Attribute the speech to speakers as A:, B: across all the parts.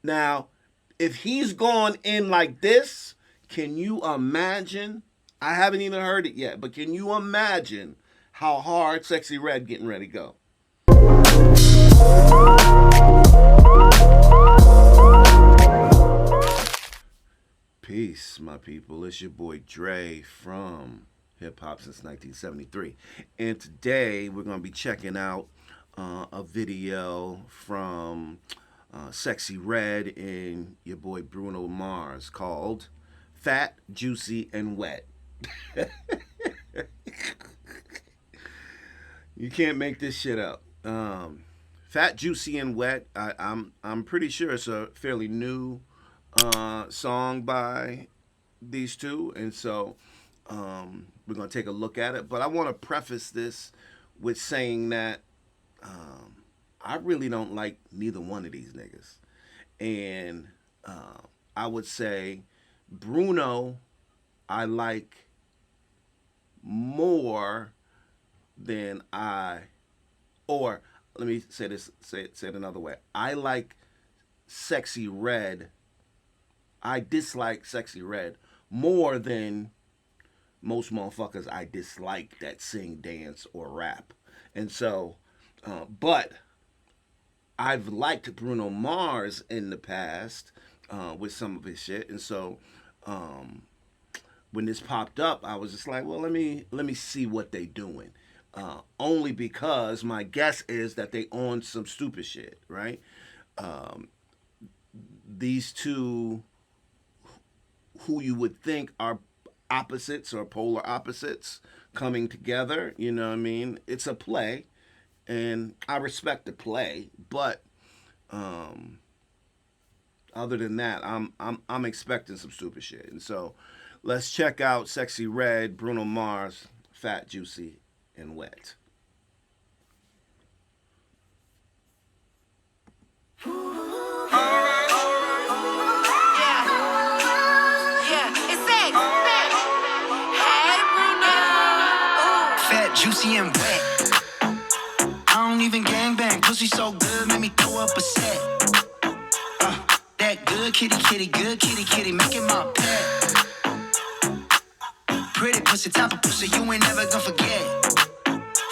A: Now, if he's gone in like this, can you imagine? I haven't even heard it yet, but can you imagine how hard Sexyy Red getting ready to go? Peace, my people. It's your boy Dre from Hip Hop Since 1973. And today we're going to be checking out a video from Sexyy Red and your boy Bruno Mars called Fat, Juicy, and Wet. You can't make this shit up. Fat, Juicy, and Wet. I'm pretty sure it's a fairly new song by these two, and so we're gonna take a look at it. But I want to preface this with saying that I really don't like neither one of these niggas, and I would say Bruno I like more than or let me say this, say it another way. I like Sexyy Red. I dislike Sexyy Red more than most motherfuckers I dislike that sing, dance, or rap. And so, but I've liked Bruno Mars in the past with some of his shit, and so when this popped up, I was just like, well, let me see what they doing. Only because my guess is that they on some stupid shit, right? These two, who you would think are opposites or polar opposites, coming together. You know what I mean? It's a play, and I respect the play, but other than that, I'm expecting some stupid shit. And so, let's check out Sexyy Red, Bruno Mars, Fat, Juicy, and Wet.
B: Juicy and wet. I don't even gangbang. Pussy so good, make me throw up a set. That good kitty, kitty, good kitty, kitty, make it my pet. Pretty pussy, type of pussy you ain't never gonna forget.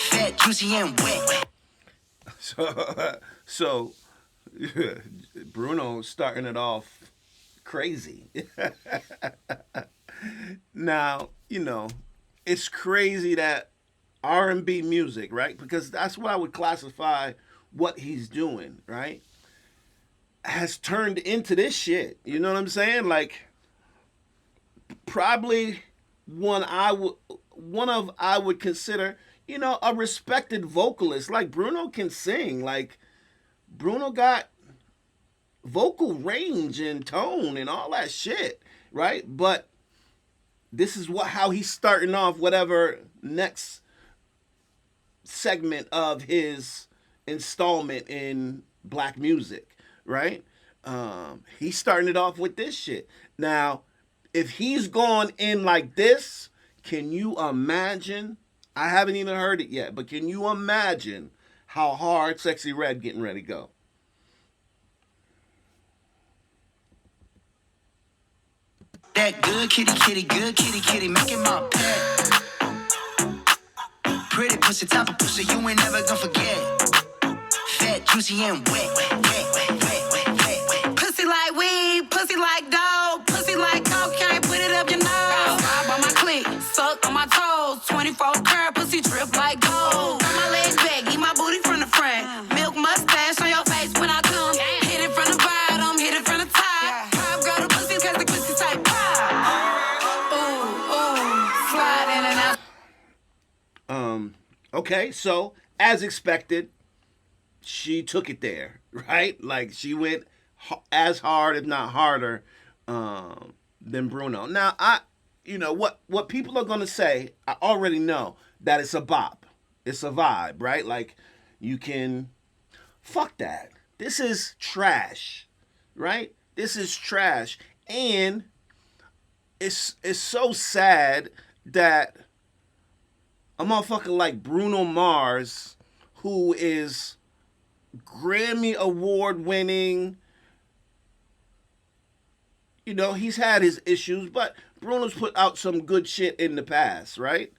B: Fat, juicy and wet.
A: So Bruno starting it off crazy. Now, it's crazy that R&B music, right? Because that's what I would classify what he's doing, right? Has turned into this shit. You know what I'm saying? Like, probably I would consider, a respected vocalist. Like, Bruno can sing. Like, Bruno got vocal range and tone and all that shit, right? But this is how he's starting off whatever next segment of his installment in black music, right? He's starting it off with this shit. Now, if he's gone in like this, can you imagine? I haven't even heard it yet, but can you imagine how hard Sexyy Red getting ready to go?
B: That good kitty, kitty, good kitty, kitty, make it my pet. Pretty pussy, type of pussy you ain't never gonna forget. Fat, juicy, and wet. Pussy like weed, pussy like dog, pussy like cocaine, put it up your nose. Ride on my clit, suck on my toes, 24 karat pussy drip like gold. Turn my legs back, eat my booty from the front. Milk mustache on your face when I come. Hit it from the bottom, hit it from the top. Pop girl the pussy cause the pussy type pop. Ooh, slide in and out.
A: Okay, so as expected, she took it there, right? Like, she went as hard, if not harder, than Bruno. Now, what people are gonna say, I already know that it's a bop, it's a vibe, right? Like, you can fuck that. This is trash, right? This is trash, and it's so sad that a motherfucker like Bruno Mars, who is Grammy award winning, he's had his issues, but Bruno's put out some good shit in the past, right?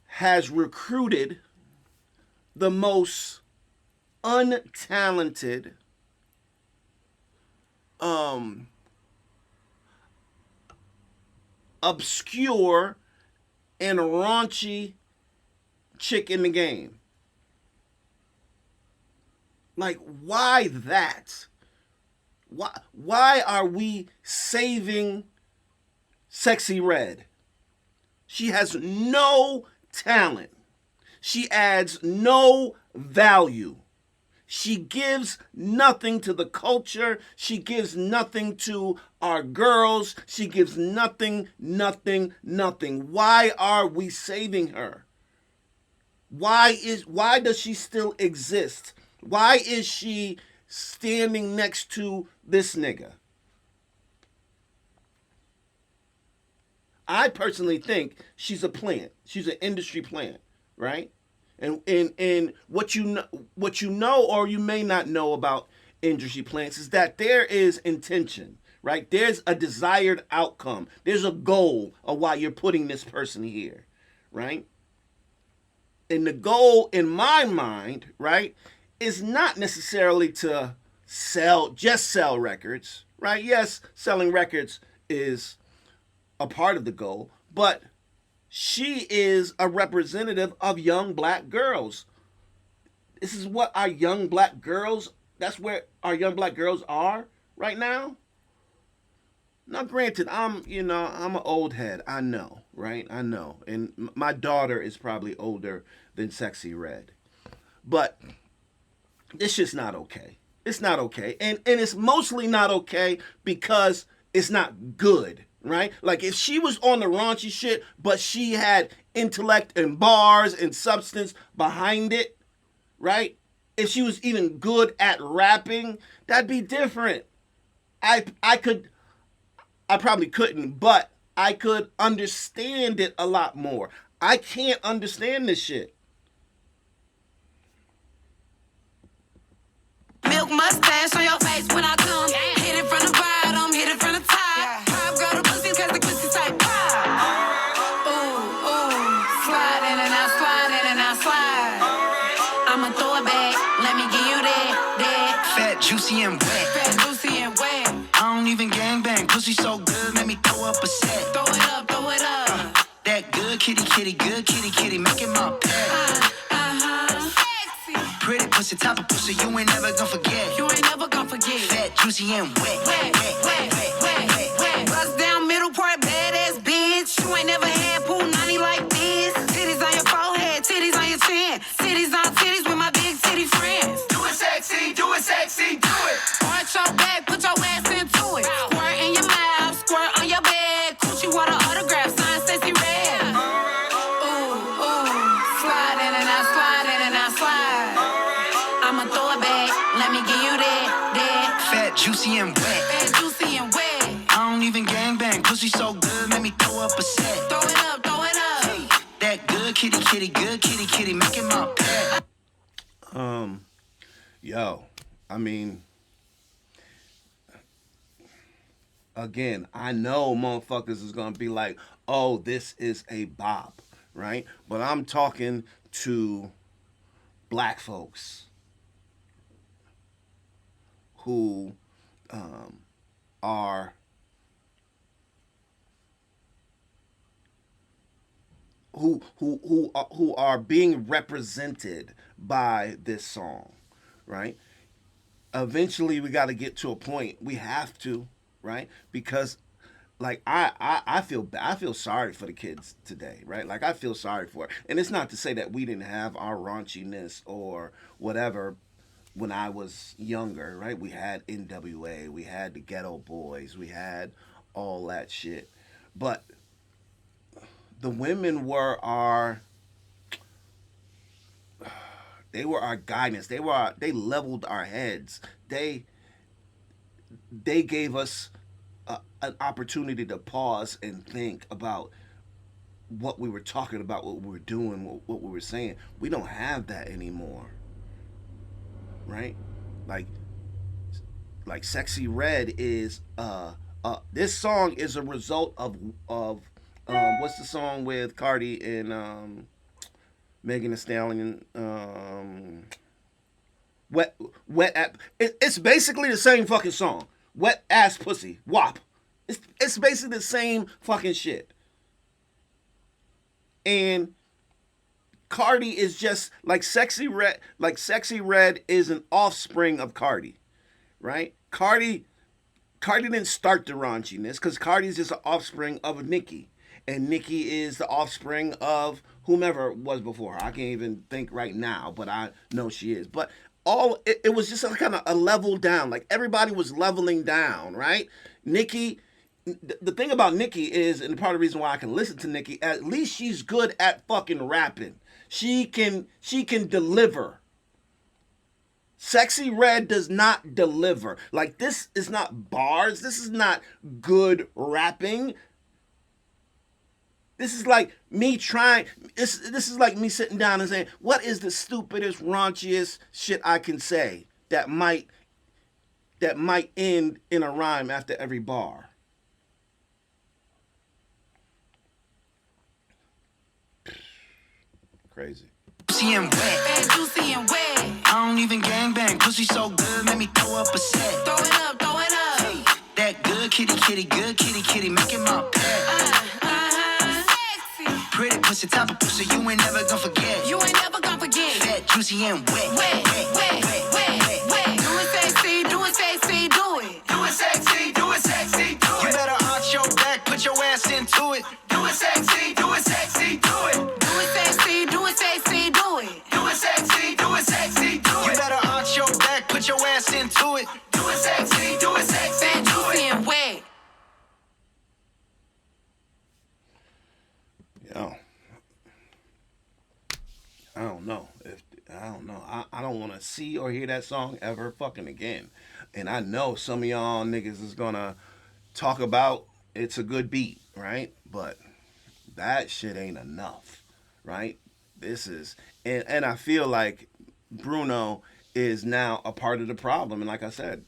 A: Has recruited the most untalented, um, obscure, and raunchy chick in the game. Like, why that? Why are we saving Sexyy Red? She has no talent. She adds no value. She gives nothing to the culture. She gives nothing to our girls. She gives nothing, nothing, nothing. Why are we saving her? Why does she still exist? Why is she standing next to this nigga? I personally think she's a plant. She's an industry plant, right? And what you know or you may not know about industry plants is that there is intention, right? There's a desired outcome. There's a goal of why you're putting this person here, right? And the goal in my mind, right, is not necessarily to just sell records, right? Yes, selling records is a part of the goal, but she is a representative of young black girls. This is what our young black girls, that's where our young black girls are right now. Now, granted, I'm an old head. I know, right? I know. And my daughter is probably older than Sexyy Red. But it's just not okay. It's not okay. And it's mostly not okay because it's not good, right? Like if she was on the raunchy shit, but she had intellect and bars and substance behind it, right? If she was even good at rapping, that'd be different. I probably couldn't, but I could understand it a lot more. I can't understand this shit.
B: Milk mustache on your face when I come. Hit it from the bottom, hit it from the top. Pop girl the pussy cause the pussy type pop. Ooh, slide in and out, slide in and out, slide. I'ma throw it back, let me give you that.
C: Fat, juicy, and wet.
B: Fat, juicy, and wet.
C: I don't even gangbang, pussy so good, let me throw up a set.
B: Throw it up, throw it up.
C: That good kitty, making my pet. Pretty pussy, top of pussy, you ain't never gonna forget.
B: You ain't never gonna forget.
C: Fat, juicy, and wet.
B: Bust down middle part, badass bitch. You ain't never had pool nanny like this. Titties on your forehead, titties on your chin. Titties on titties with my big titty friends.
C: Do it sexy, do it.
B: Arch your back, put your ass into it. Squirt in your mouth, squirt on your bed. Coochie water autograph, sign Sexyy Red. Slide in and out, slide in and out, slide. I'ma throw it back, let me give you that.
C: Fat, juicy, and wet.
B: Fat, juicy, and wet.
C: I don't even gangbang, pussy so good, let me throw up a set.
B: Throw it up, throw it up.
C: That good kitty, making my pet.
A: Yo, I mean, again, I know motherfuckers is gonna be like, oh, this is a bop, right? But I'm talking to black folks who are who are being represented by this song, right? Eventually, we got to get to a point. We have to, right? Because, like, I feel sorry for the kids today, right? Like, I feel sorry for it, and it's not to say that we didn't have our raunchiness or whatever when I was younger, right? We had NWA, we had the Ghetto Boys, we had all that shit, but the women were our guidance. They leveled our heads. They gave us an opportunity to pause and think about what we were talking about, what we were doing, what we were saying. We don't have that anymore, right? Like Sexyy Red is a This song is a result of what's the song with Cardi and Megan Thee Stallion? Wet at, it's basically the same fucking song. Wet ass pussy, WAP. It's basically the same fucking shit. And Cardi is just like Sexyy Red. Like Sexyy Red is an offspring of Cardi, right? Cardi didn't start the raunchiness because Cardi's just an offspring of Nicki, and Nicki is the offspring of whomever was before her. I can't even think right now, but I know she is. But it was just a kind of a level down. Like everybody was leveling down, right? Nicki. The thing about Nicki is, and part of the reason why I can listen to Nicki, at least she's good at fucking rapping. She can deliver. Sexyy Red does not deliver. Like, this is not bars. This is not good rapping. This is like me trying. This is like me sitting down and saying, what is the stupidest, raunchiest shit I can say that might end in a rhyme after every bar? Crazy.
C: Juicy and wet.
B: And juicy and wet.
C: I don't even gangbang. Pussy so good, make me throw up a set.
B: Throw it up, throw it up.
C: Hey, that good kitty, good kitty, making my pet.
B: Sexy.
C: Pretty pussy, top of pussy, you ain't never gonna forget.
B: You ain't never gonna forget.
C: Fat, juicy and wet.
B: Wet, wet, wet, wet. Do it sexy, do it sexy, do it.
C: Do it sexy, do it sexy, do it. You better arch your back, put your ass into it. Do it sexy, do it sexy, do it.
B: Do it sexy, do it sexy, do it.
C: Do it sexy, do it sexy, do it. You better arch your back, put your ass into it. Do it sexy, do it sexy,
B: Fat,
C: do
B: juicy,
C: it.
B: and wet.
A: Yo, I don't know. I don't want to see or hear that song ever fucking again. And I know some of y'all niggas is gonna talk about it's a good beat, right? But that shit ain't enough, right? This is, and I feel like Bruno is now a part of the problem. And like I said,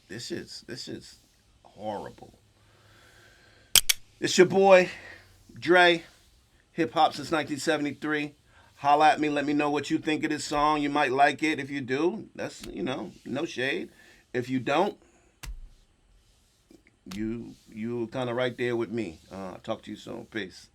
A: this shit's horrible. It's your boy Dre, hip hop since 1973. Holla at me, let me know what you think of this song. You might like it. If you do, that's, no shade. If you don't, you kind of right there with me. Talk to you soon. Peace.